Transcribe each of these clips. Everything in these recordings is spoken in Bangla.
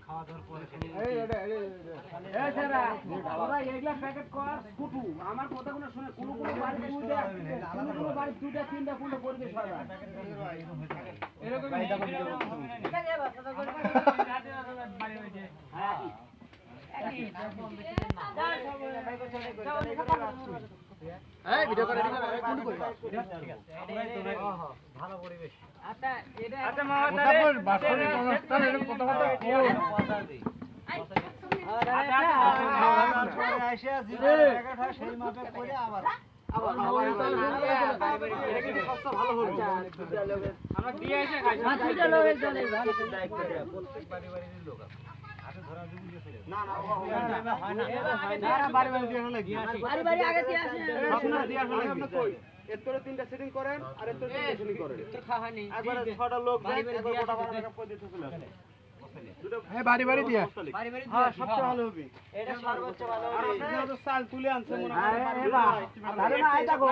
খাওয়া দাওয়ার পরে এই স্যারা ওরা এগুলা প্যাকেট কর ফুটু আমার কথাগুলো শুনে কোন বাড়ি দুইটা কোন বাড়ি দুইটা তিনটা কোনটা পরিবেশ হয় না এরকম হ্যাঁ এই ভিডিও করে কোন কই ভালো পরিবেশ আচ্ছা এটা আচ্ছা মামা তাহলে বাসনের অনুষ্ঠান এর কথা কথা পচা দিই আইসা জিরে প্যাকেট হয় সেই মাপে করে আবার ভালো হলো আমরা দিয়ে এসে খাই দুইটা লোকের চলে ভালো প্রত্যেক বাড়ির লোক আছে আগে ধরা যদি গেছে না না হয় না বাড়ি বাড়ি দিয়ে হলো বাড়ি বাড়ি আগে দিয়ে আসেন আপনারা দিয়ে আসলে আপনি কই এর তোরে তিনটা সেটিং করেন আর এর তোরে তিনটা সেটিং করেন তো খাওয়া নেই একবারে 6টা লোক যায় একবার গোটা বাড়া পয়সা চলে আসে এই বাড়ি বাড়ি দিয়ে বাড়ি বাড়ি হ্যাঁ সবচেয়ে ভালো হবে এটা সর্বোচ্চ ভালো আর হবে আপনি তো চাল তুলে আনছে মনে হ্যাঁ এবা আরে না আইতা গো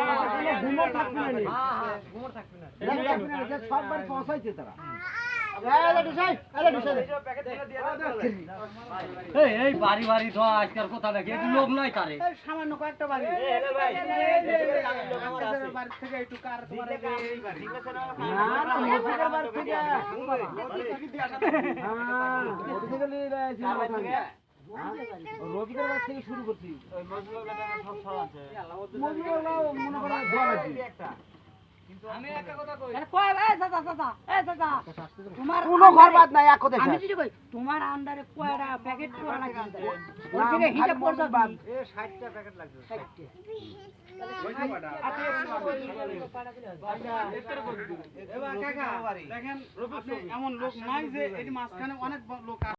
ঘুমো থাকবে না হ্যাঁ হ্যাঁ ঘুমো থাকবে না এটা সব বাড়ি পৌঁছাইছে তারা এই বাড়ি বাড়ি তো আজকাল কথা নাকি একটু লোক নাই তারে সামান্য কয়েকটা বাড়ি বাড়ি থেকে একটু কার তোমার না না মোটরসাইকেল বাড়ি থেকে রবিকের বাড়ি থেকে শুরু করছি মনে করো আমি একটা কথা কই কয় এই চাচা চাচা এই চাচা তোমার কোনো ঘর বাদ নাই এক কথা আমি যদি কই তোমার আন্ডারে কয়টা প্যাকেট করা লাগে ওই থেকে হিসাব করছো বাদ এ 60টা প্যাকেট লাগবে 60টা এবার কাকা দেখেন আপনি এমন লোক নাই যে এই মাঝখানে অনেক লোক